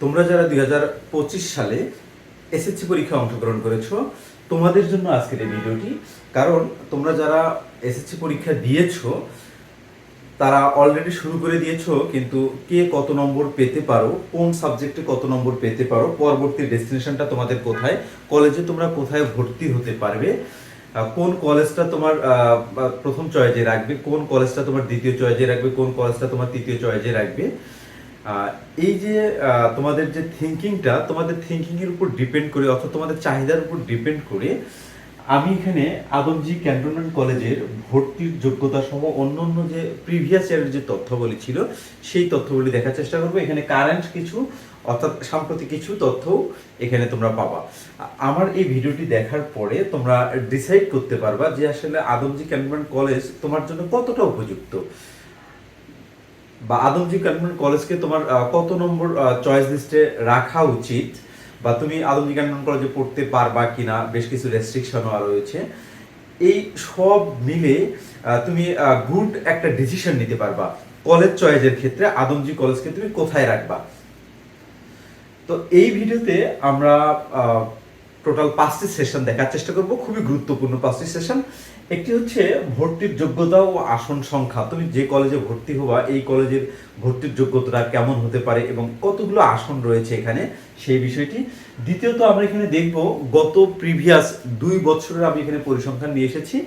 তোমরা যারা 2025 সালে এসএসসি পরীক্ষায় অংশগ্রহণ করেছো তোমাদের জন্য আজকের এই ভিডিওটি। কারণ তোমরা যারা এসএসসি পরীক্ষা দিয়েছো তারা অলরেডি শুরু করে দিয়েছো, কিন্তু কে কত নম্বর পেতে পারো, কোন সাবজেক্টে কত নম্বর পেতে পারো, পরবর্তী ডেস্টিনেশনটা তোমাদের কোথায়, কলেজে তোমরা কোথায় ভর্তি হতে পারবে, কোন কলেজটা তোমার প্রথম চয়েসে রাখবে, কোন কলেজটা তোমার দ্বিতীয় চয়েসে রাখবে, কোন কলেজটা তোমার তৃতীয় চয়েসে রাখবে। এই যে তোমাদের যে থিঙ্কিংটা, তোমাদের থিঙ্কিংয়ের উপর ডিপেন্ড করে অর্থাৎ তোমাদের চাহিদার উপর ডিপেন্ড করে আমি এখানে আদমজী ক্যান্টনমেন্ট কলেজের ভর্তির যোগ্যতা সহ অন্য যে প্রিভিয়াস ইয়ারের যে তথ্যগুলি ছিল সেই তথ্যগুলি দেখার চেষ্টা করবো। এখানে কারেন্ট কিছু অর্থাৎ সাম্প্রতিক কিছু তথ্যও এখানে তোমরা পাবা। আমার এই ভিডিওটি দেখার পরে তোমরা ডিসাইড করতে পারবা যে আসলে আদমজী ক্যান্টনমেন্ট কলেজ তোমার জন্য কতটা উপযুক্ত, বা আদমজী ক্যান্টনমেন্ট কলেজকে তোমার কত নম্বর চয়েস লিস্টে রাখা উচিত, বা তুমি আদমজী ক্যান্টনমেন্ট কলেজে পড়তে পারবা কিনা, বেশ কিছু রেস্ট্রিকশনও রয়েছে। এই সব মিলে তুমি গুড একটা ডিসিশন নিতে পারবা কলেজ চয়েসের ক্ষেত্রে আদমজী কলেজকে তুমি কোথায় রাখবা। তো এই ভিডিওতে আমরা টোটাল 5টি সেশন দেখার চেষ্টা করব, খুবই গুরুত্বপূর্ণ 5টি সেশন। একটি হচ্ছে ভর্তির যোগ্যতা ও আসন সংখ্যা, তুমি যে কলেজে ভর্তি হবা এই কলেজের ভর্তির যোগ্যতাটা কেমন হতে পারে এবং কতগুলো আসন রয়েছে এখানে সেই বিষয়টি। দ্বিতীয়ত আমরা এখানে দেখব গত প্রিভিয়াস 2 বছরের আমি এখানে পরিসংখ্যান নিয়ে এসেছি।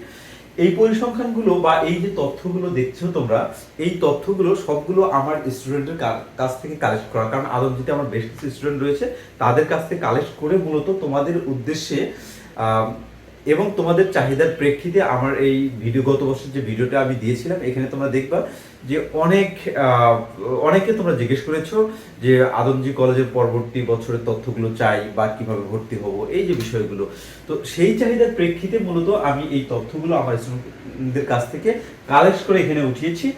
এই পরিসংখ্যানগুলো বা এই যে তথ্যগুলো দেখছো তোমরা, এই তথ্যগুলো সবগুলো আমার স্টুডেন্টের কাছ থেকে কালেক্ট করা, কারণ আদমজীতে আমার বেশ কিছু স্টুডেন্ট রয়েছে, তাদের কাছ থেকে কালেক্ট করে মূলত তোমাদের উদ্দেশ্যে এবং তোমাদের চাহিদার প্রেক্ষিতে আমার এই গত বছর যে ভিডিওটা আমি দিয়েছিলাম এখানে তোমরা দেখবা যে অনেকে তোমরা জিজ্ঞেস করেছো যে আদমজী কলেজের পরবর্তী বছরের তথ্যগুলো চাই বা কিভাবে ভর্তি হব, এই যে বিষয়গুলো। তো সেই চাহিদার প্রেক্ষিতে মূলত আমি এই তথ্যগুলো আমার স্টুডেন্টদের কাছ থেকে কালেক্ট করে এখানে উঠিয়েছি।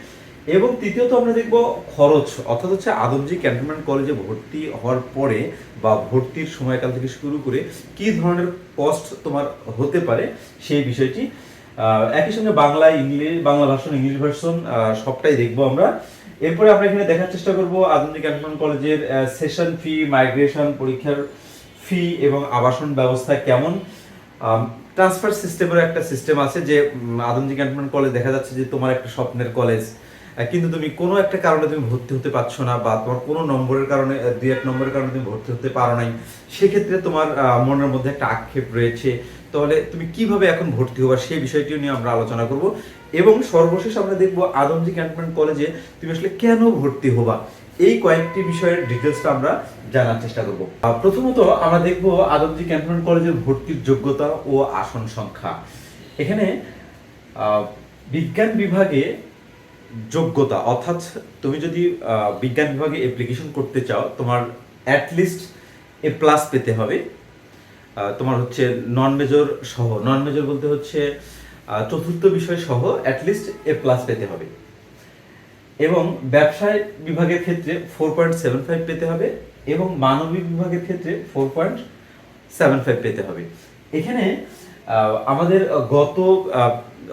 এবং তৃতীয়ত আমরা দেখব খরচ, অর্থাৎ হচ্ছে আদমজী ক্যান্টনমেন্ট কলেজে ভর্তি হওয়ার পরে বা ভর্তির সময়কাল থেকে শুরু করে কি ধরনের কস্ট তোমার হতে পারে সেই বিষয়টি। একই সঙ্গে বাংলা ভার্সন, ইংলিশ ভার্সন সবটাই দেখবো আমরা। এরপরে আমরা এখানে দেখার চেষ্টা করব আদমজী ক্যান্টনমেন্ট কলেজের সেশন ফি, মাইগ্রেশন, পরীক্ষার ফি এবং আবাসন ব্যবস্থা কেমন। ট্রান্সফার সিস্টেমের একটা সিস্টেম আছে যে আদমজী ক্যান্টনমেন্ট কলেজ দেখা যাচ্ছে যে তোমার একটা স্বপ্নের কলেজ, কিন্তু তুমি কোনো একটা কারণে তুমি ভর্তি হতে পারছো না, বা তোমার কোনো নম্বরের কারণে 2-1 নম্বরের কারণে তুমি ভর্তি হতে পারো নাই, সেক্ষেত্রে তোমার মনের মধ্যে একটা আক্ষেপ রয়েছে, তাহলে তুমি কিভাবে এখন ভর্তি হবা সেই বিষয়টিও নিয়ে আমরা আলোচনা করব। এবং সর্বশেষ আমরা দেখব আদমজী ক্যান্টনমেন্ট কলেজে তুমি আসলে কেন ভর্তি হবা, এই কয়েকটি বিষয়ের ডিটেলসটা আমরা জানার চেষ্টা করব। প্রথমত আমরা দেখব আদমজী ক্যান্টনমেন্ট কলেজের ভর্তির যোগ্যতা ও আসন সংখ্যা। এখানে বিজ্ঞান বিভাগে যোগ্যতা, অর্থাৎ তুমি যদি বিজ্ঞান বিভাগে অ্যাপ্লিকেশন করতে চাও তোমার অ্যাটলিস্ট A+ পেতে হবে। তোমার হচ্ছে নন মেজর সহ, নন মেজর বলতে হচ্ছে চতুর্থ বিষয় সহ অ্যাটলিস্ট A+ পেতে হবে। এবং ব্যবসায় বিভাগের ক্ষেত্রে 4.75 পেতে হবে এবং মানবিক বিভাগের ক্ষেত্রে 4.75 পেতে হবে। এখানে আমাদের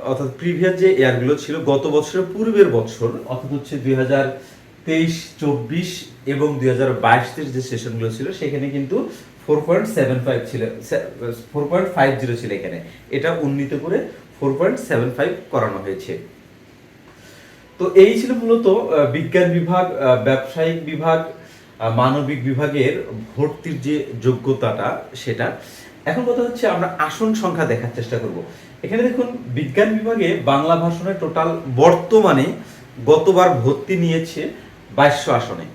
অর্থাৎ প্রিভিয়াস যে ইয়ারগুলো ছিল, গত বছরের পূর্বের বছর অর্থাৎ হচ্ছে 2023-24 এবং 2022-23 যে সেশনগুলো ছিল সেখানে কিন্তু 4.75 ছিল, 4.50 ছিল এখানে, এটা উন্নীত করে 4.75 করানো হয়েছে। তো এই ছিল মূলত বিজ্ঞান বিভাগ, ব্যবসায়িক বিভাগ, মানবিক বিভাগের ভর্তির যে যোগ্যতাটা সেটা। এখন কথা হচ্ছে আমরা আসন সংখ্যা দেখার চেষ্টা করব। এখানে দেখুন বিজ্ঞান বিভাগে বাংলা ভার্সনে টোটাল বর্তমানে গতবার ভর্তি নিয়েছে 2200 আসনে,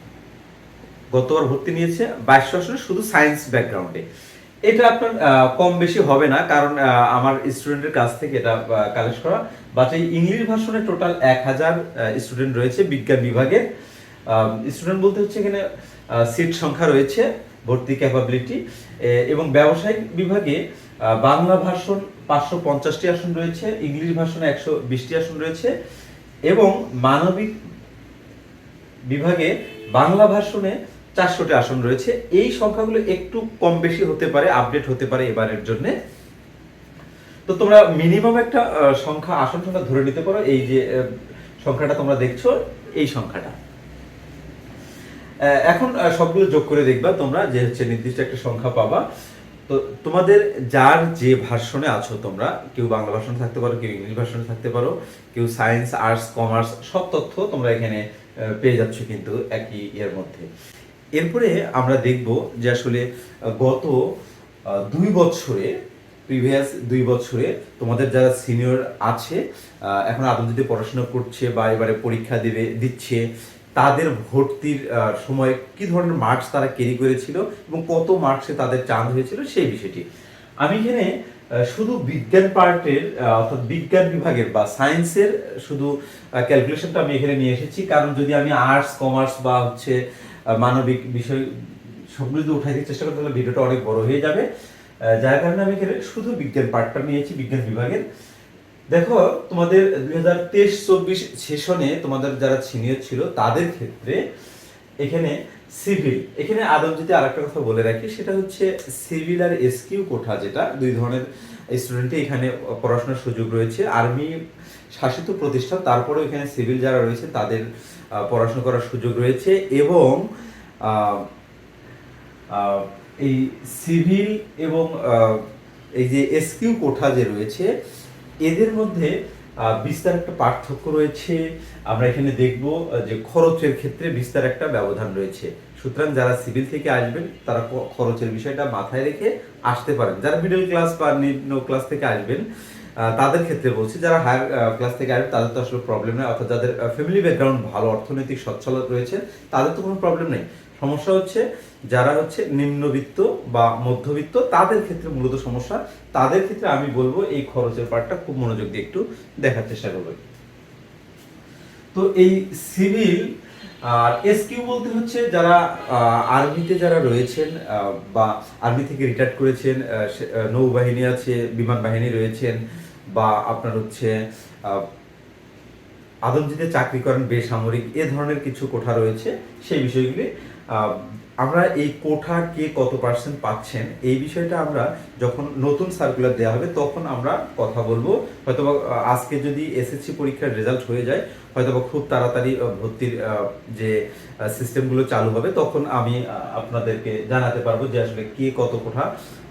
গতবার ভর্তি নিয়েছে 2200 আসনে শুধু সায়েন্স ব্যাকগ্রাউন্ডে। এটা আপনার কম বেশি হবে না, কারণ আমার স্টুডেন্টের কাছ থেকে এটা কালেক্ট করা। বাট এই ইংলিশ ভার্সনে টোটাল 1000 স্টুডেন্ট রয়েছে বিজ্ঞান বিভাগের। স্টুডেন্ট বলতে হচ্ছে এখানে সিট সংখ্যা রয়েছে, ভর্তি ক্যাপাবিলিটি। এবং ব্যবসায়িক বিভাগে বাংলা ভার্সন 550টি আসন রয়েছে, ইংলিশ ভার্সনে 120টি আসন রয়েছে এবং মানবিক বিভাগে বাংলা ভার্সনে 400টি আসন রয়েছে। এই সংখ্যাগুলো একটু কম বেশি হতে পারে, আপডেট হতে পারে এবারের জন্য। তো তোমরা মিনিমাম একটা আসন সংখ্যা ধরে নিতে পারো, এই যে সংখ্যাটা তোমরা দেখছো এই সংখ্যাটা। এখন সবগুলো যোগ করে দেখবা তোমরা যে হচ্ছে নির্দিষ্ট একটা সংখ্যা পাবা। তো তোমাদের যার যে ভার্সনে আছো তোমরা, কেউ বাংলা ভার্সনে থাকতে পারো, কেউ ইংলিশ ভার্সনে থাকতে পারো, কেউ সায়েন্স, আর্টস, কমার্স, সব তথ্য তোমরা এখানে পেয়ে যাচ্ছ কিন্তু একই এর মধ্যে। এরপরে আমরা দেখব যে আসলে গত 2 বছরে, প্রিভিয়াস 2 বছরে তোমাদের যারা সিনিয়র আছে, এখন আদমজীতে পড়াশোনা করছে বা এবারে পরীক্ষা দিচ্ছে, তাদের ভর্তির সময় কি ধরনের মার্কস তারা ক্যারি করেছিল এবং কত মার্কসে তাদের চান্স হয়েছিল সেই বিষয়টি আমি এখানে শুধু বিজ্ঞান পার্টের অর্থাৎ বিজ্ঞান বিভাগের বা সায়েন্সের শুধু ক্যালকুলেশনটা আমি এখানে নিয়ে এসেছি। কারণ যদি আমি আর্টস, কমার্স বা হচ্ছে মানবিক বিষয় সবগুলো যদি উঠাইতে চেষ্টা করতে তাহলে ভিডিওটা অনেক বড় হয়ে যাবে, যার কারণে আমি এখানে শুধু বিজ্ঞান পার্টটা নিয়েছি, বিজ্ঞান বিভাগের। দেখো তোমাদের 2023-24 সেশনে তোমাদের যারা সিনিয়র ছিল তাদের ক্ষেত্রে এখানে সিভিল, এখানে আদমজীতে আরেকটা কথা বলে রাখি, সেটা হচ্ছে সিভিল আর এসকিউ কোঠা, যেটা 2 ধরনের স্টুডেন্টই এখানে পড়াশোনার সুযোগ রয়েছে। আর্মি শাসিত প্রতিষ্ঠান, তারপরেও এখানে সিভিল যারা রয়েছে তাদের পড়াশোনা করার সুযোগ রয়েছে। এবং এই সিভিল এবং এই যে এসকিউ কোঠা যে রয়েছে এদের মধ্যে বিস্তার একটা পার্থক্য রয়েছে। আমরা এখানে দেখব যে খরচের ক্ষেত্রে বিস্তার একটা ব্যবধান রয়েছে। সুতরাং যারা সিভিল থেকে আসবেন তারা খরচের বিষয়টা মাথায় রেখে আসতে পারেন। যারা মিডল ক্লাস বা নিম্ন ক্লাস থেকে আসবেন তাদের ক্ষেত্রে বলছি, যারা হায়ার ক্লাস থেকে আসবেন তাদের তো আসলে প্রবলেম নেই, অর্থাৎ যাদের ফ্যামিলি ব্যাকগ্রাউন্ড ভালো, অর্থনৈতিক সচ্ছল রয়েছে তাদের তো কোনো প্রবলেম নেই। সমস্যা হচ্ছে যারা হচ্ছে নিম্নবিত্ত বা মধ্যবিত্ত, তাদের ক্ষেত্রে মূলত সমস্যা। তাদের ক্ষেত্রে আমি বলবো এই খরচের পার্টটা খুব মনোযোগ দিয়ে একটু দেখার চেষ্টা করবে। তো এই সিভিল আর এসকিউ বলতে হচ্ছে যারা আর্মিতে যারা রয়েছেন বা আর্মি থেকে রিটায়ার্ড করেছেন, নৌবাহিনী আছে, বিমান বাহিনী রয়েছেন, বা আপনার হচ্ছে আদমজীতে চাকরি করেন বেসামরিক, এ ধরনের কিছু কোঠা রয়েছে। সেই বিষয়গুলি আমরা এই কোঠা কে কত পার্সেন্ট পাচ্ছেন এই বিষয়টা আমরা যখন নতুন সার্কুলার দেওয়া হবে তখন আমরা কথা বলবো। হয়তোবা আজকে যদি এসএসসি পরীক্ষার রেজাল্ট হয়ে যায়, হয়তোবা খুব তাড়াতাড়ি ভর্তির যে সিস্টেমগুলো চালু হবে, তখন আমি আপনাদেরকে জানাতে পারবো যে আসলে কে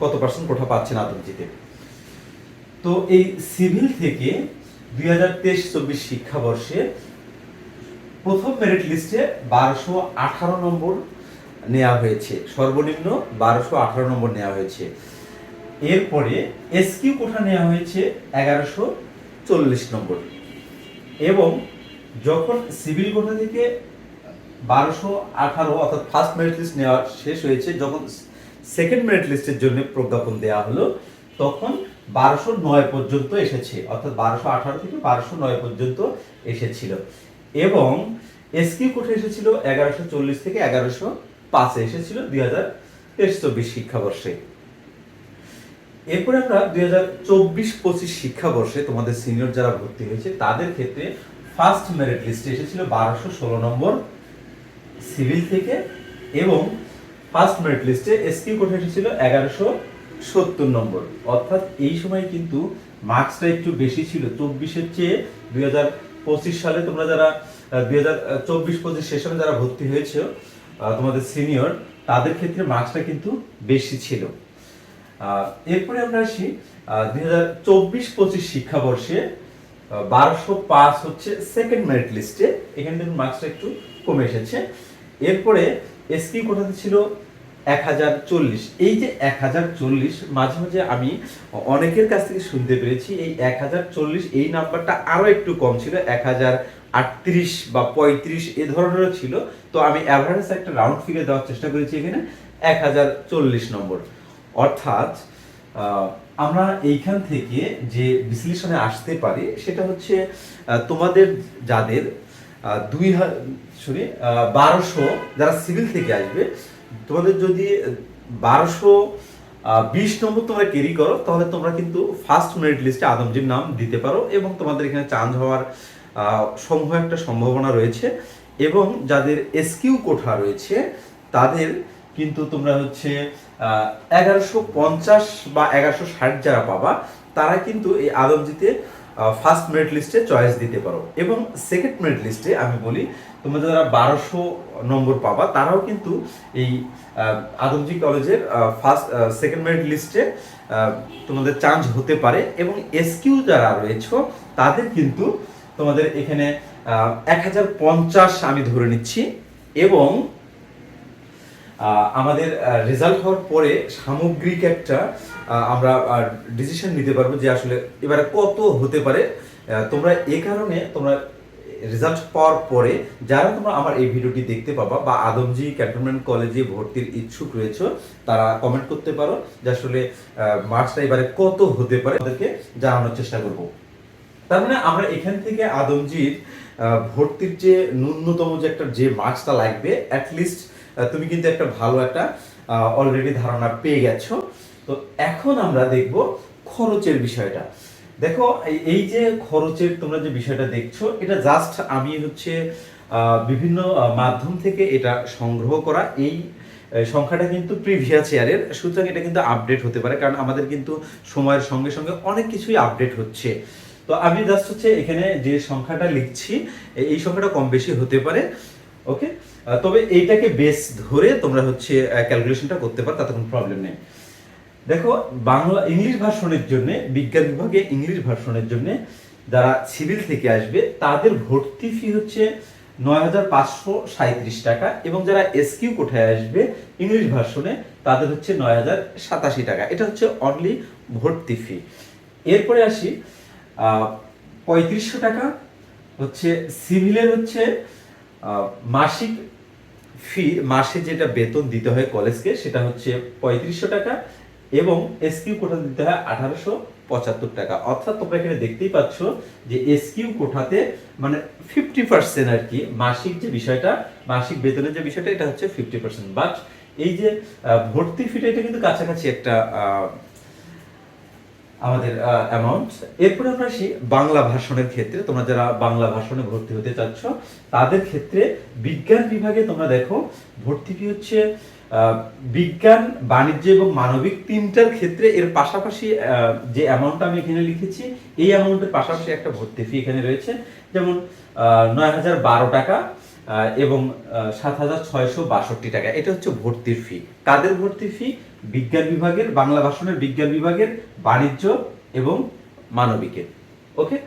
কত পার্সেন্ট কোঠা পাচ্ছেন আদমজীতে। তো এই সিভিল থেকে 2023-24 শিক্ষাবর্ষে প্রথম মেরিট লিস্টে 1218 নম্বর নেওয়া হয়েছে, সর্বনিম্ন 1218 নম্বর নেওয়া হয়েছে। এরপরে এসকিউ কোঠা নেওয়া হয়েছে 1140 নম্বর। এবং যখন সিভিল কোঠা থেকে 1218 অর্থাৎ ফার্স্ট মেরিট লিস্ট নেওয়া শেষ হয়েছে, যখন সেকেন্ড মেরিট লিস্টের জন্য প্রজ্ঞাপন দেওয়া হলো তখন 1209 পর্যন্ত এসেছে, অর্থাৎ 1218 থেকে 1209 পর্যন্ত এসেছিল। এবং এসকিউ কোঠা এসেছিল 1140 থেকে 1105 এসেছিল 2023-24 শিক্ষাবর্ষে। এরপরে আমরা 2024-25 শিক্ষাবর্ষে তোমাদের সিনিয়র যারা ভর্তি হয়েছে তাদের ক্ষেত্রে ফার্স্ট মেরিট লিস্টে এসেছিল 1216 নম্বর সিভিল থেকে, এবং ফার্স্ট মেরিট লিস্টে এসকিউ কোঠা এসেছিল 1170 নম্বর। অর্থাৎ এই সময় কিন্তু মার্কসটা একটু বেশি ছিল 24-এর চেয়ে। 2025 সালে তোমরা যারা 2024-25 সেশনে যারা ভর্তি হয়েছে তোমাদের সিনিয়র, তাদের ক্ষেত্রে মার্কসটা কিন্তু বেশি ছিল। এরপরে আমরা আসি 2024-25 শিক্ষাবর্ষে 1205 হচ্ছে সেকেন্ড মেরিট লিস্টে, এখানে দেখুন মার্কসটা একটু কমে এসেছে। এরপরে এসকিউ কোঠাতে ছিল 1040। এই যে 1040 মাঝে মাঝে আমি অনেকের কাছ থেকে শুনতে পেরেছি এই 1040 এই নাম্বারটা আরো একটু কম ছিল, 1038 বা 35 এ ধরনেরও ছিল। তো আমি অ্যাভারেজ একটা রাউন্ড ফিগার দেওয়ার চেষ্টা করেছি এখানে 1040 নম্বর। অর্থাৎ আমরা এইখান থেকে যে বিশ্লেষণে আসতে পারি সেটা হচ্ছে তোমাদের যাদের 1200 যারা সিভিল থেকে আসবে, তোমাদের যদি 1220 নম্বর তোমরা ক্যারি করো তাহলে তোমরা কিন্তু ফার্স্ট মেরিট লিস্টে আদমজীর নাম দিতে পারো এবং তোমাদের এখানে চান্স হওয়ার সমূহ একটা সম্ভাবনা রয়েছে। এবং যাদের এসকিউ কোঠা রয়েছে তাদের কিন্তু তোমরা হচ্ছে 1150 বা 1160 যারা পাবা তারা কিন্তু এই আদমজীতে ফার্স্ট মেরিট লিস্টে চয়েস দিতে পারো। এবং সেকেন্ড মেরিট লিস্টে আমি বলি, তোমরা যারা 1200 নম্বর পাবা তারাও কিন্তু এই আদমজি কলেজের সেকেন্ড মেরিট লিস্টে তোমাদের চান্স হতে পারে। এবং এসকিউ যারা রয়েছে তাদের কিন্তু তোমাদের এখানে 1050 আমি ধরে নিচ্ছি। এবং আমাদের রেজাল্ট হওয়ার পরে সামগ্রিক একটা আমরা ডিসিশন নিতে পারবো যে আসলে এবারে কত হতে পারে। তোমরা এই কারণে তোমরা রেজাল্ট পাওয়ার পরে যারা তোমরা আমার এই ভিডিওটি দেখতে পাবা বা আদমজি ক্যান্টনমেন্ট কলেজে ভর্তির ইচ্ছুক রয়েছে তারা কমেন্ট করতে পারো যে আসলে মার্কসটা এবারে কত হতে পারে, তাদেরকে জানানোর চেষ্টা করব। তার মানে আমরা এখান থেকে আদমজির ভর্তির যে ন্যূনতম যে একটা যে মার্কসটা লাগবে অ্যাটলিস্ট তুমি কিন্তু একটা ভালো একটা অলরেডি ধারণা পেয়ে গেছো। তো এখন আমরা দেখব খরচের বিষয়টা। দেখো এই যে খরচের তোমরা যে বিষয়টা দেখছো এটা জাস্ট আমি হচ্ছে বিভিন্ন মাধ্যম থেকে এটা সংগ্রহ করা। এই সংখ্যাটা কিন্তু প্রিভিয়াস ইয়ারের, সুতরাং এটা কিন্তু আপডেট হতে পারে, কারণ আমাদের কিন্তু সময়ের সঙ্গে সঙ্গে অনেক কিছুই আপডেট হচ্ছে। তো আমি জাস্ট হচ্ছে এখানে যে সংখ্যাটা লিখছি এই সংখ্যাটা কম বেশি হতে পারে, ওকে। তবে এইটাকে বেস ধরে তোমরা হচ্ছে ক্যালকুলেশনটা করতে পারো, তাতে কোনো প্রবলেম নেই। দেখো বাংলা ইংলিশ ভার্সনের জন্য, বিজ্ঞান বিভাগে ইংলিশ ভার্সনের জন্য যারা সিভিল থেকে আসবে তাদের ভর্তি ফি হচ্ছে 9537 টাকা। এবং যারা এসকিউ কোঠায় আসবে ইংলিশ ভার্সনে তাদের হচ্ছে 9087 টাকা। এটা হচ্ছে অনলি ভর্তি ফি। এরপরে আসি 3500 টাকা হচ্ছে সিভিলের হচ্ছে মাসিক ফি, মাসে যেটা বেতন দিতে হয় কলেজকে সেটা হচ্ছে 3500 টাকা। এবং এসকিউ কোঠা দিতে হয় 1875 টাকা। অর্থাৎ তোমরা এখানে দেখতেই পাচ্ছ যে এসকিউ কোঠাতে মানে 50% আর কি মাসিক যে বিষয়টা, মাসিক বেতনের যে বিষয়টা এটা হচ্ছে 50%। বাট এই যে ভর্তি ফিটা এটা কিন্তু কাছাকাছি একটা আমাদের অ্যামাউন্ট। এরপরে আমরা আসি বাংলা ভার্সনের ক্ষেত্রে। তোমরা যারা বাংলা ভার্সনে ভর্তি হতে চাচ্ছ তাদের ক্ষেত্রে বিজ্ঞান বিভাগে তোমরা দেখো ভর্তি ফি হচ্ছে বিজ্ঞান, বাণিজ্য এবং মানবিক তিনটার ক্ষেত্রে এর পাশাপাশি যে অ্যামাউন্টটা আমি এখানে লিখেছি এই অ্যামাউন্টের পাশাপাশি একটা ভর্তি ফি এখানে রয়েছে, যেমন 9012 টাকা এবং 7662 টাকা। এটা হচ্ছে ভর্তির ফি। কাদের ভর্তি ফি? বিজ্ঞান বিভাগের, বাংলা ভার্সনের বিজ্ঞান বিভাগের, বাণিজ্য এবং মানবিকের, ওকে।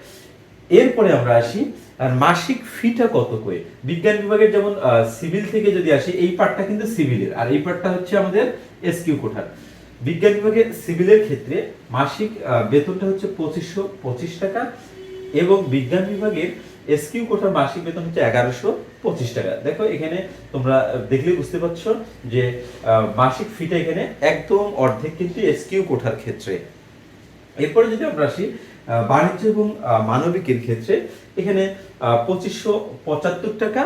এরপরে আমরা আসি আর মাসিক ফিটা কত করে। বিজ্ঞান বিভাগের যেমন সিভিল থেকে যদি আসি এই পার্টটা কিন্তু সিভিলের, আর এই পার্টটা হচ্ছে আমাদের এসকিউ কোঠার। বিজ্ঞান বিভাগের সিভিলের ক্ষেত্রে মাসিক বেতনটা হচ্ছে 2525 টাকা। এবং বিজ্ঞান বিভাগের এসকিউ কোঠার মাসিক বেতন হচ্ছে 1125 টাকা। দেখো এখানে তোমরা দেখলেই বুঝতে পারছো যে মাসিক ফিটা এখানে একদম অর্ধেক কিন্তু এসকিউ কোঠার ক্ষেত্রে। এরপরে যদি আমরা আসি বাণিজ্য এবং মানবিকের ক্ষেত্রে এখানে 2575 টাকা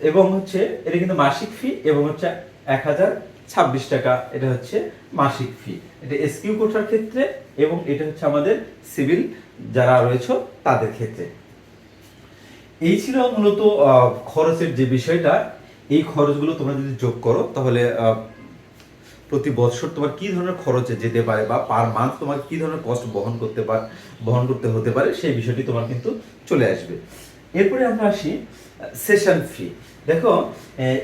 এবং হচ্ছে এটা কিন্তু মাসিক ফি, এবং হচ্ছে 1026 টাকা এটা হচ্ছে মাসিক ফি। এটা এসকিউ কোঠার ক্ষেত্রে এবং এটা হচ্ছে আমাদের সিভিল যারা রয়েছে তাদের ক্ষেত্রে। এই ছিল মূলত খরচের যে বিষয়টা। এই খরচগুলো তোমরা যদি যোগ করো তাহলে প্রতি বছর তোমার কি ধরনের খরচে যেতে পারে বা পার মান্থ তোমার কি ধরনের কস্ট বহন করতে হতে পারে সেই বিষয়টি তোমার কিন্তু চলে আসবে। এরপরে আমরা আসি সেশন ফি। দেখো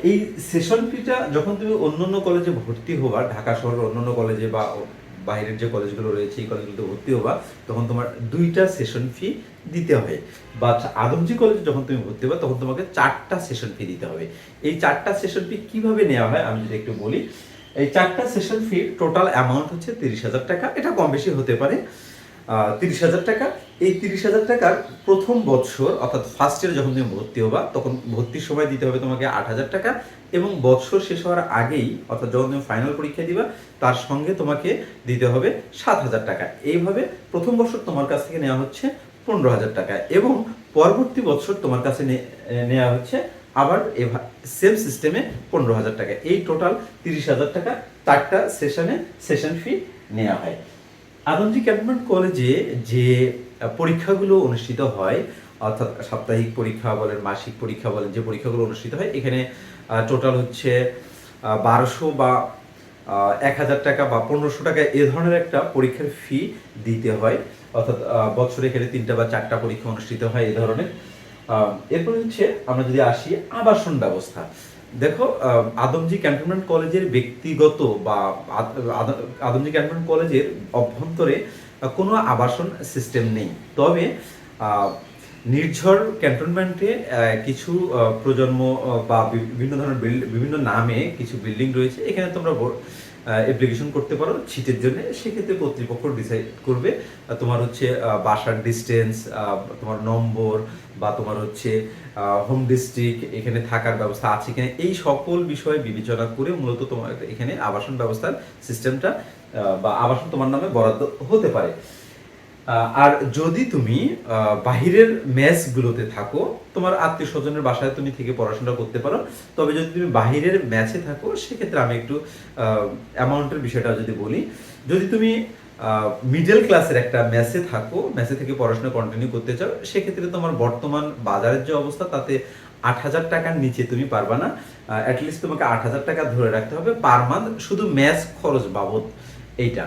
এই সেশন ফিটা যখন তুমি অন্যান্য কলেজে ভর্তি হবা, ঢাকা শহরের অন্যান্য কলেজে বা বাইরের যে কলেজগুলো রয়েছে এই কলেজগুলোতে ভর্তি হবা, তখন তোমার 2টা সেশন ফি দিতে হবে। বা আদমজি কলেজে যখন তুমি ভর্তি হবা তখন তোমাকে 4টা সেশন ফি দিতে হবে। এই 4টা সেশন ফি কিভাবে নেওয়া হয় আমি যদি একটু বলি। এই 4টা সেশন ফি টোটাল অ্যামাউন্ট হচ্ছে 30,000 টাকা। এটা কম বেশি হতে পারে। 30,000 টাকা। এই 30,000 টাকার প্রথম বছর অর্থাৎ ফার্স্ট ইয়ারে যখন তুমি ভর্তি হবা তখন ভর্তির সময় দিতে হবে তোমাকে 8,000 টাকা। এবং বছর শেষ হওয়ার আগেই অর্থাৎ যখন তুমি ফাইনাল পরীক্ষা দিবা তার সঙ্গে তোমাকে দিতে হবে 7,000 টাকা। এইভাবে প্রথম বছর তোমার কাছ থেকে নেওয়া হচ্ছে 15,000 টাকা এবং পরবর্তী বছর তোমার কাছে নেওয়া হচ্ছে আবার সেম সিস্টেমে 15,000 টাকা। এই টোটাল 30,000 টাকা 4টা সেশন ফি নেওয়া হয়। আদমজি ক্যান্টনমেন্ট কলেজে যে পরীক্ষাগুলো অনুষ্ঠিত হয় অর্থাৎ সাপ্তাহিক পরীক্ষা বলেন, মাসিক পরীক্ষা বলেন, যে পরীক্ষাগুলো অনুষ্ঠিত হয় এখানে টোটাল হচ্ছে 1200 বা 1000 টাকা বা 1500 টাকা এ ধরনের একটা পরীক্ষার ফি দিতে হয়, অর্থাৎ বছরে এখানে 3টা বা 4টা পরীক্ষা অনুষ্ঠিত হয় এই ধরনের। এরপরে হচ্ছে আমরা যদি আসি আবাসন ব্যবস্থা, দেখো আদমজী ক্যান্টনমেন্ট কলেজের ব্যক্তিগত বা আদমজী ক্যান্টনমেন্ট কলেজের অভ্যন্তরে কোনো আবাসন সিস্টেম নেই। তবে নির্ঝর ক্যান্টনমেন্টে কিছু প্রজন্ম বা বিভিন্ন ধরনের বিভিন্ন নামে কিছু বিল্ডিং রয়েছে, এখানে তোমরা অ্যাপ্লিকেশন করতে পারো ছিটের জন্য। সেক্ষেত্রে কর্তৃপক্ষ ডিসাইড করবে তোমার হচ্ছে বাসার ডিস্টেন্স, তোমার নম্বর, বা তোমার হচ্ছে হোম ডিস্ট্রিক্ট, এখানে থাকার ব্যবস্থা আছে কিনা, এই সকল বিষয় বিবেচনা করে মূলত তোমার এখানে আবাসন ব্যবস্থার সিস্টেমটা বা আবাসন তোমার নামে বরাদ্দ হতে পারে। আর যদি তুমি বাহিরের মেসগুলোতে থাকো, তোমার আত্মীয় স্বজনের বাসায় তুমি থেকে পড়াশোনা করতে পারো। তবে যদি তুমি বাহিরের ম্যাচে থাকো, সেক্ষেত্রে আমি একটু অ্যামাউন্টের বিষয়টা যদি বলি, যদি তুমি মিডল ক্লাসের একটা মেসে থাকো, মেসে থেকে পড়াশোনা কন্টিনিউ করতে চাও, সেক্ষেত্রে তোমার বর্তমান বাজারের যে অবস্থা তাতে 8000 টাকার নিচে তুমি পারবা না। অ্যাটলিস্ট তোমাকে 8000 টাকা ধরে রাখতে হবে পার মান্থ, শুধু ম্যাচ খরচ বাবদ এইটা।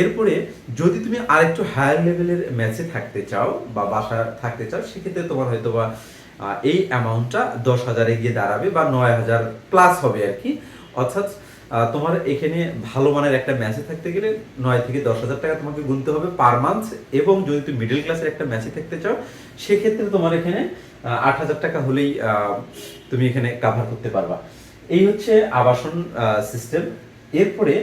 এরপরে যদি তুমি আরেকটু হায়ার লেভেলের ম্যাচে থাকতে চাও বা বাসা থাকতে চাও, সেক্ষেত্রে তোমার হয়তো বা এই অ্যামাউন্টটা 10,000-এ গিয়ে দাঁড়াবে বা 9000 প্লাস হবে আর কি। অর্থাৎ তোমার এখানে ভালো মানের একটা ম্যাচে থাকতে গেলে 9 থেকে 10,000 টাকা তোমাকে গুনতে হবে পার মান্থ। এবং যদি তুমি মিডল ক্লাসের একটা ম্যাচে থাকতে চাও, সেক্ষেত্রে তোমার এখানে 8,000 টাকা হলেই তুমি এখানে কাভার করতে পারবা। এই হচ্ছে আবাসন সিস্টেম। এরপরে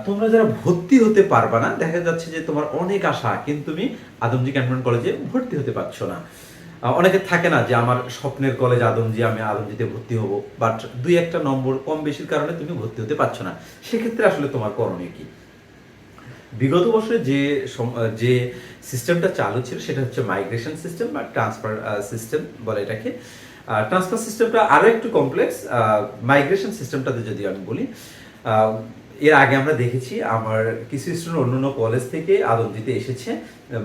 তোমরা যারা ভর্তি হতে পারবা না, দেখা যাচ্ছে যে তোমার অনেক আশা কিন্তু তুমি আদমজী ক্যান্টনমেন্ট কলেজে ভর্তি হতে পারছো না। অনেকে থাকে না যে আমার স্বপ্নের কলেজ আদমজী, আমি আদমজীতে ভর্তি হব, বাট 2-1টা নম্বর কম বেশির কারণে তুমি ভর্তি হতে পারছো না। সেক্ষেত্রে আসলে তোমার করণীয় কি? বিগত বছরে যে সিস্টেমটা চালু ছিল সেটা হচ্ছে মাইগ্রেশন সিস্টেম বা ট্রান্সফার সিস্টেম বলে এটাকে। ট্রান্সফার সিস্টেমটা আরও একটু কমপ্লেক্স। মাইগ্রেশন সিস্টেমটাতে যদি আমি বলি, এর আগে আমরা দেখেছি আমার কিছু স্টুডেন্ট অন্য কলেজ থেকে আদমজীতে এসেছে,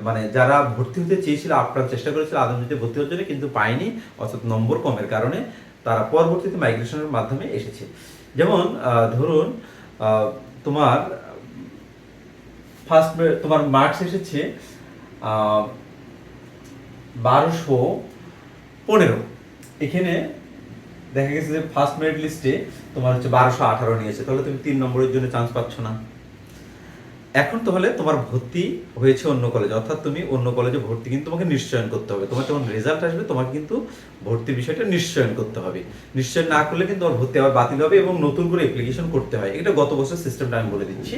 মানে যারা ভর্তি হতে চেয়েছিল, আপ্রাণ চেষ্টা করেছিল আদমজীতে ভর্তি হওয়ার জন্য, কিন্তু পায়নি, অর্থাৎ নম্বর কমের কারণে তারা পরবর্তীতে মাইগ্রেশনের মাধ্যমে এসেছে। যেমন ধরুন তোমার তোমার মার্কস এসেছে 1215, এখানে দেখা গেছে যে ফার্স্ট মেরিট লিস্টে তোমার হচ্ছে 1218 নিয়েছে, তাহলে তুমি 3 নম্বরের জন্য চান্স পাচ্ছ না। এখন তাহলে তোমার ভর্তি হয়েছে অন্য কলেজে, অর্থাৎ তুমি অন্য কলেজে ভর্তি কিন্তু তোমাকে নিশ্চয়ন করতে হবে। তোমার যখন রেজাল্ট আসবে তোমাকে কিন্তু ভর্তির বিষয়টা নিশ্চয়ন করতে হবে। নিশ্চয়ন না করলে কিন্তু তোমার ভর্তি আবার বাতিল হবে এবং নতুন করে অ্যাপ্লিকেশন করতে হয়। এটা গত বছর সিস্টেমটা আমি বলে দিচ্ছি।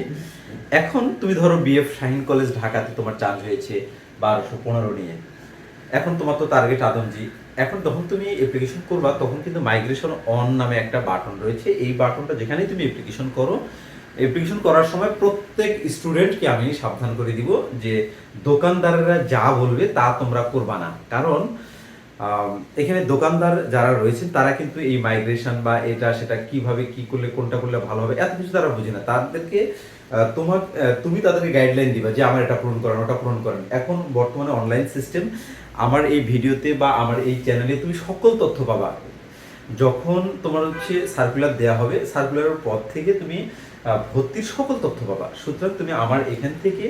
এখন তুমি ধরো বিএফ শাহিন কলেজ ঢাকাতে তোমার চান্স হয়েছে 1215 নিয়ে, এখন তোমার তো টার্গেট আদমজী। এখন যখন তুমি অ্যাপ্লিকেশন করবা, তখন কিন্তু মাইগ্রেশন অন নামে একটা বাটন রয়েছে। এই বাটনটা যেখানেই তুমি অ্যাপ্লিকেশন করো, অ্যাপ্লিকেশন করার সময় প্রত্যেক স্টুডেন্টকে আমি সাবধান করে দিব যে দোকানদাররা যা বলবে তা তোমরা করবা না। কারণ এখানে দোকানদার যারা রয়েছেন তারা কিন্তু এই মাইগ্রেশন বা এটা সেটা কিভাবে কি করলে কোনটা করলে ভালো হবে এত কিছু তারা বুঝে না। তাদেরকে তুমি তাদেরকে গাইডলাইন দিবা যে আমার এটা পূরণ করেন, ওটা পূরণ করেন। এখন বর্তমানে অনলাইন সিস্টেম, আমার এই ভিডিওতে বা আমার এই চ্যানেলে তুমি সকল তথ্য পাবা। যখন তোমার হচ্ছে সার্কুলার দেওয়া হবে, সার্কুলারের পর থেকে তুমি ভর্তির সকল তথ্য পাবা। সুতরাং তুমি আমার এখান থেকে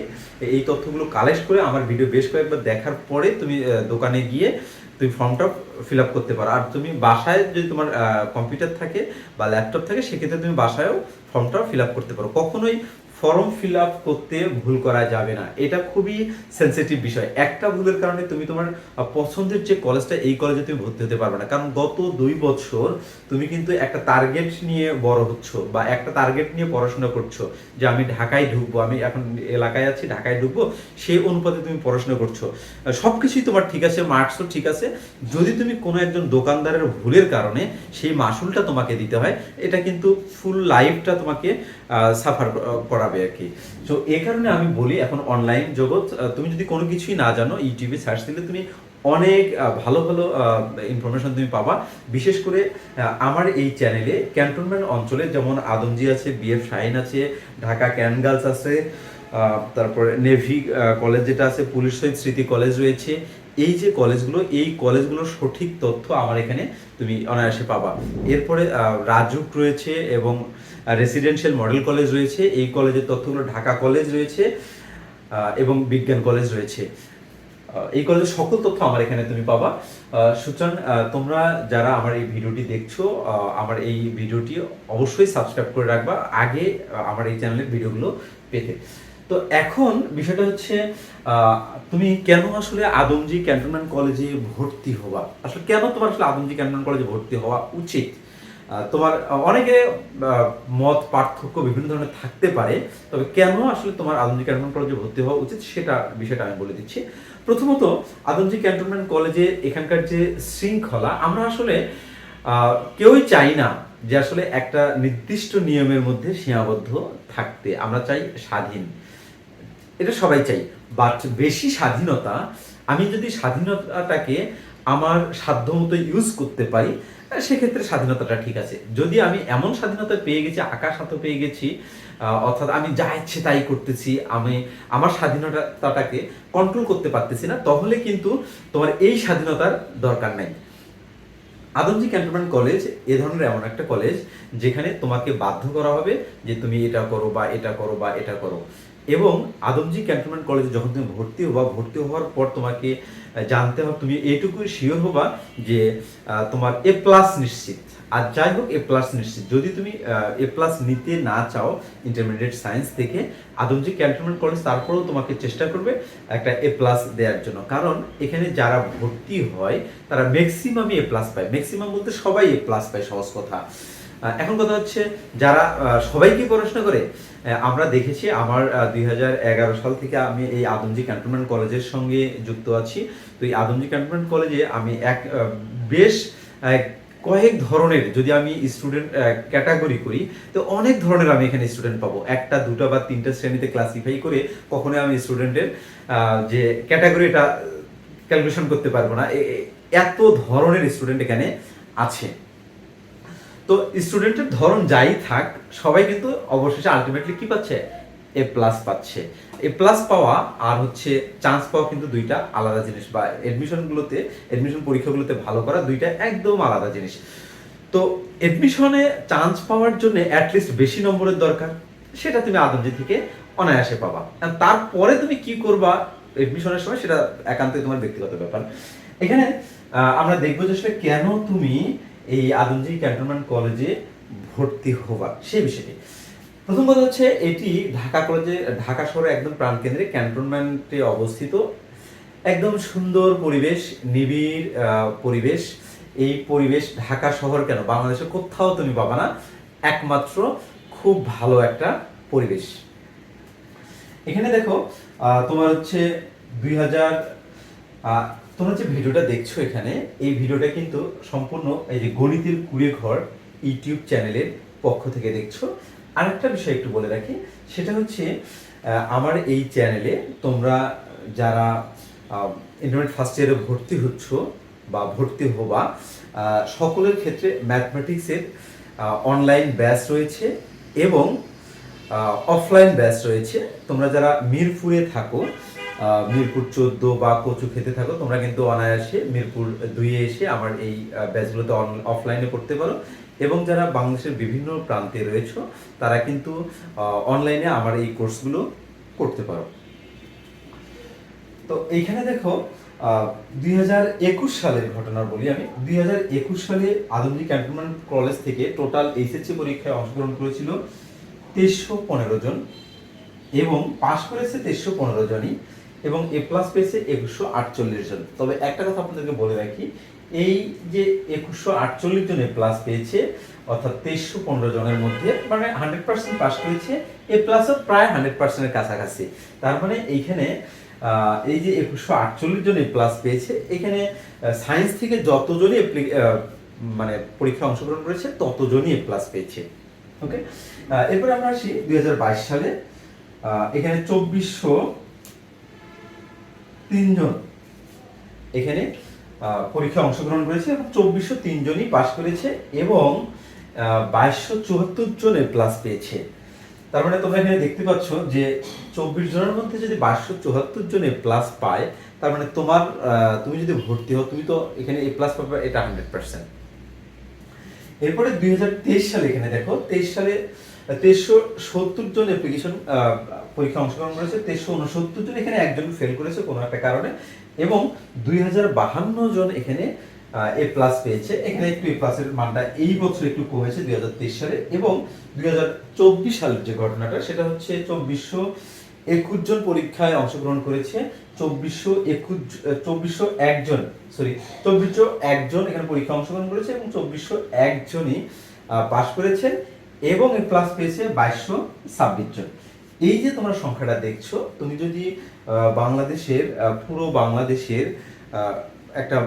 এই তথ্যগুলো কালেক্ট করে আমার ভিডিও বেশ কয়েকবার দেখার পরে তুমি দোকানে গিয়ে তুমি ফর্মটা ফিল আপ করতে পারো। আর তুমি বাসায় যদি তোমার কম্পিউটার থাকে বা ল্যাপটপ থাকে, সেক্ষেত্রে তুমি বাসায়ও ফর্মটা ফিল আপ করতে পারো। কখনোই ফর্ম ফিল আপ করতে ভুল করা যাবে না, এটা খুবই সেন্সিটিভ বিষয়। একটা ভুলের কারণে তুমি তোমার পছন্দের যে কলেজটা, এই কলেজে তুমি ভর্তি হতে পারবে না। কারণ গত 2 বছর তুমি কিন্তু একটা টার্গেট নিয়ে বড় হচ্ছ বা একটা টার্গেট নিয়ে পড়াশোনা করছো যে আমি ঢাকায় ঢুকবো, আমি এখন এলাকায় আছি ঢাকায় ঢুকবো, সেই অনুপাতে তুমি পড়াশোনা করছো। সব কিছুই তোমার ঠিক আছে, মার্কসও ঠিক আছে। যদি তুমি কোনো একজন দোকানদারের ভুলের কারণে সেই মাসুলটা তোমাকে দিতে হয়, এটা কিন্তু ফুল লাইফটা তোমাকে সাফার করাবে আর কি। তো এই কারণে আমি বলি, এখন অনলাইন জগৎ, তুমি যদি কোনো কিছুই না জানো, ইউটিউবে সার্চ দিলে তুমি অনেক ভালো ভালো ইনফরমেশন তুমি পাবা। বিশেষ করে আমার এই চ্যানেলে ক্যান্টনমেন্ট অঞ্চলে যেমন আদমজী আছে, বিএফ শাহিন আছে, ঢাকা ক্যান গার্লস আছে, তারপরে নেভি কলেজ যেটা আছে, পুলিশ শহীদ স্মৃতি কলেজ রয়েছে, এই যে কলেজগুলো, এই কলেজগুলোর সঠিক তথ্য আমার এখানে তুমি অনায়াসে পাবা। এরপরে রাজুক রয়েছে এবং রেসিডেন্সিয়াল মডেল কলেজ রয়েছে, এই কলেজের তথ্যগুলো ঢাকা কলেজ রয়েছে এবং বিজ্ঞান কলেজ রয়েছে। এই কলেজের সকল তথ্য আমার এখানে তুমি পাবা। সুতরাং তোমরা যারা আমার এই ভিডিওটি দেখছো, আমার এই ভিডিওটি অবশ্যই সাবস্ক্রাইব করে রাখবা আগে আমার এই চ্যানেলের ভিডিওগুলো পেতে। তো এখন বিষয়টা হচ্ছে তুমি কেন আসলে আদমজী ক্যান্টনমেন্ট কলেজে ভর্তি হবা, আসলে কেন তোমার আসলে আদমজী ক্যান্টনমেন্ট কলেজে ভর্তি হওয়া উচিত। তোমার অনেকে মত পার্থক্য বিভিন্ন ধরনের থাকতে পারে, তবে কেন আসলে তোমার আদমজী ক্যান্টনমেন্ট কলেজে ভর্তি হওয়া উচিত সেটা বিষয়টা আমি বলে দিচ্ছি। প্রথমত, আদমজী ক্যান্টনমেন্ট কলেজে এখানকার যে শৃঙ্খলা, আমরা আসলে কেউই চাই না যে আসলে একটা নির্দিষ্ট নিয়মের মধ্যে সীমাবদ্ধ থাকতে। আমরা চাই স্বাধীন, এটা সবাই চাই। বাট বেশি স্বাধীনতা, আমি যদি স্বাধীনতাটাকে আমার সাধ্যমতো ইউজ করতে পারি, সেক্ষেত্রে স্বাধীনতাটা ঠিক আছে। যদি আমি এমন স্বাধীনতা পেয়ে গেছি, আকাশ হাতে পেয়ে গেছি, অর্থাৎ আমি যা ইচ্ছে তাই করতেছি, আমি আমার স্বাধীনতাটাকে কন্ট্রোল করতে পারতেছি না, তাহলে কিন্তু তোমার এই স্বাধীনতার দরকার নাই। আদমজী ক্যান্টনমেন্ট কলেজ এ ধরনের এমন একটা কলেজ যেখানে তোমাকে বাধ্য করা হবে যে তুমি এটা করো বা এটা করো বা এটা করো। এবং আদমজী ক্যান্টনমেন্ট কলেজে যখন তুমি ভর্তি হবা, ভর্তি হওয়ার পর তোমাকে জানতে হবে, তুমি এইটুকুই শিওর হবা যে তোমার A+ নিশ্চিত। আর যাই হোক A+ নিশ্চিত। যদি তুমি A+ নিতে না চাও ইন্টারমিডিয়েট সায়েন্স থেকে, আদমজী ক্যান্টনমেন্ট কলেজ তারপরেও তোমাকে চেষ্টা করবে একটা A+ দেওয়ার জন্য। কারণ এখানে যারা ভর্তি হয় তারা ম্যাক্সিমামই A+ পায়। ম্যাক্সিমাম বলতে সবাই A+ পায়, সহজ কথা। এখন কথা হচ্ছে, যারা সবাই কি পড়াশোনা করে, আমরা দেখেছি আমার 2011 সাল থেকে আমি এই আদমজী ক্যান্টনমেন্ট কলেজের সঙ্গে যুক্ত আছি। তো এই আদমজী ক্যান্টনমেন্ট কলেজে আমি বেশ কয়েক ধরনের, যদি আমি স্টুডেন্ট ক্যাটাগরি করি, তো অনেক ধরনের আমি এখানে স্টুডেন্ট পাবো। একটা, দুটা বা তিনটা শ্রেণীতে ক্লাসিফাই করে কখনোই আমি স্টুডেন্টের যে ক্যাটাগরিটা ক্যালকুলেশন করতে পারবো না, এত ধরনের স্টুডেন্ট এখানে আছে। তো স্টুডেন্টের ধরন যাই থাক, সবাই কিন্তু অবশেষে আলটিমেটলি কি পাচ্ছে, A+ পাচ্ছে। A+ পাওয়া আর হচ্ছে চান্স পাওয়া কিন্তু দুইটা আলাদা জিনিস, বা এডমিশন পরীক্ষাগুলোতে ভালো করা, দুইটা একদম আলাদা জিনিস। তো এডমিশনে চান্স পাওয়ার জন্য অ্যাটলিস্ট বেশি নম্বরের দরকার, সেটা তুমি আদমজী থেকে অনায়াসে পাবা। তারপরে তুমি কি করবা এডমিশনের সময়, সেটা একান্তই তোমার ব্যক্তিগত ব্যাপার। এখানে আমরা দেখবো যে আসলে কেন তুমি এই আদমজী ক্যান্টনমেন্ট কলেজে ভর্তি হবা সেই বিষয়টি। প্রথম কথা হচ্ছে, এটি ঢাকা শহরে একদম প্রাণকেন্দ্রে ক্যান্টনমেন্টে অবস্থিত। একদম সুন্দর পরিবেশ, নিবিড় পরিবেশ। এই পরিবেশ ঢাকা শহর কেন, বাংলাদেশে কোথাও তুমি পাবা না, একমাত্র খুব ভালো একটা পরিবেশ। এখানে দেখো তোমার হচ্ছে 2000, তোমরা যে ভিডিওটা দেখছো এখানে, এই ভিডিওটা কিন্তু সম্পূর্ণ এই যে গণিতের কুড়ে ঘর ইউটিউব চ্যানেলের পক্ষ থেকে দেখছো। আরেকটা বিষয় একটু বলে রাখি, সেটা হচ্ছে আমার এই চ্যানেলে তোমরা যারা ইন্টারমিডিয়েট ফার্স্ট ইয়ারে ভর্তি হচ্ছ বা ভর্তি হবা, সকলের ক্ষেত্রে ম্যাথমেটিক্সের অনলাইন ব্যাচ রয়েছে এবং অফলাইন ব্যাচ রয়েছে। তোমরা যারা মিরপুরে থাকো, মিরপুর 14 বা কচু খেতে থাকো, তোমরা কিন্তু অনায়াসে মিরপুর 2-এ এসে আমার এই ব্যাচগুলোতে অফলাইনে করতে পারো। এবং যারা বাংলাদেশের বিভিন্ন প্রান্তে রয়েছে, তারা কিন্তু অনলাইনে আমার এই কোর্সগুলো করতে পারো। তো এইখানে দেখো 2021 সালের ঘটনা বলি আমি। 2021 সালে আদমজী ক্যান্টনমেন্ট কলেজ থেকে টোটাল এইচএসসি পরীক্ষায় অংশগ্রহণ করেছিল 2315 জন এবং পাশ করেছে 2315 জনই এবং A+ পেয়েছে 2148 জন। তবে একটা কথা আপনাদেরকে বলে রাখি, এই যে 2148 জন A+ পেয়েছে, অর্থাৎ 2315 জনের মধ্যে মানে 100% পাস করেছে, A+ প্রায় 100%-এর কাছাকাছি। তার মানে এইখানে এই যে 2148 জন A+ পেয়েছে, এখানে সায়েন্স থেকে যতজনই মানে পরীক্ষায় অংশগ্রহণ করেছে ততজনই A+ পেয়েছে। ওকে, এরপর আমরা আসি 2022 সালে। এখানে 2403 জন এখানে পরীক্ষায় অংশগ্রহণ করেছে এবং 2403 জনই পাস করেছে এবং 2274 জন A+ পেয়েছে। তার মানে তোমরা এখানে দেখতে পাচ্ছ যে 24 জনের মধ্যে যদি 2274 জন A+ পায়, তার মানে তোমার তুমি যদি ভর্তি হও তুমি তো এখানে এ প্লাস পাবে, এটা 100%। এরপরে 2023 সালে এখানে দেখো 23 সালে 2370 জন অ্যাপ্লিকেশন পরীক্ষা অংশগ্রহণ করেছে, 2369 জন এখানে একজন ফেল করেছে কোনো একটা কারণে, এবং 2052 জন এখানে এ প্লাস পেয়েছে। এখানে একটু এ প্লাসের মানটা এই বছর একটু কমেছে 2023 সালে। এবং 2024 সালের যে ঘটনাটা সেটা হচ্ছে 2421 জন পরীক্ষায় অংশগ্রহণ করেছে, 2401 জন এখানে পরীক্ষা অংশগ্রহণ করেছে এবং 2401 জনই পাশ করেছেন এবং এ প্লাস পেয়েছে 2226 জন। এই যে তোমরা সংখ্যাটা দেখছো, তুমি যদি বাংলাদেশের পুরো বাংলাদেশের একটা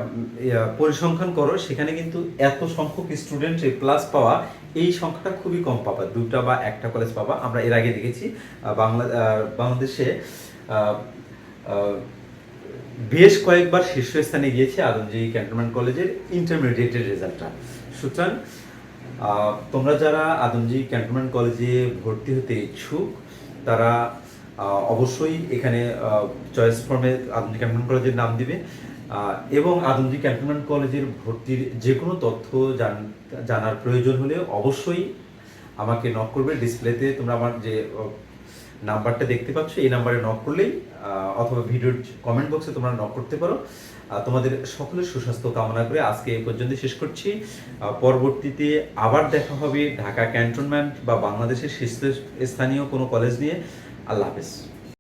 পরিসংখ্যান করো, সেখানে কিন্তু এত সংখ্যক স্টুডেন্ট এ প্লাস পাওয়া, এই সংখ্যাটা খুবই কম পাবা, দুটা বা একটা কলেজ পাবা। আমরা এর আগে দেখেছি বাংলাদেশে বেশ কয়েকবার শীর্ষস্থানে গিয়েছে আদমজী ক্যান্টনমেন্ট কলেজের ইন্টারমিডিয়েটের রেজাল্টটা। সুতরাং তোমরা যারা আদমজী ক্যান্টনমেন্ট কলেজে ভর্তি হতে ইচ্ছুক তারা অবশ্যই এখানে চয়েস ফর্মে আদমজী ক্যান্টনমেন্ট কলেজের নাম দিবে, এবং আদমজী ক্যান্টনমেন্ট কলেজের ভর্তির যে কোনো তথ্য জানার প্রয়োজন হলে অবশ্যই আমাকে নক করবে। ডিসপ্লেতে তোমরা আমার যে নাম্বারটা দেখতে পাচ্ছ, এই নাম্বারে নক করলেই অথবা ভিডিওর কমেন্ট বক্সে তোমরা নক করতে পারো। তোমাদের সকলের সুস্বাস্থ্য কামনা করে আজকে এই পর্যন্ত শেষ করছি। পরবর্তীতে আবার দেখা হবে ঢাকা ক্যান্টনমেন্ট বা বাংলাদেশের শীর্ষস্থানীয় কোনো কলেজ নিয়ে। আল্লাহ হাফেজ।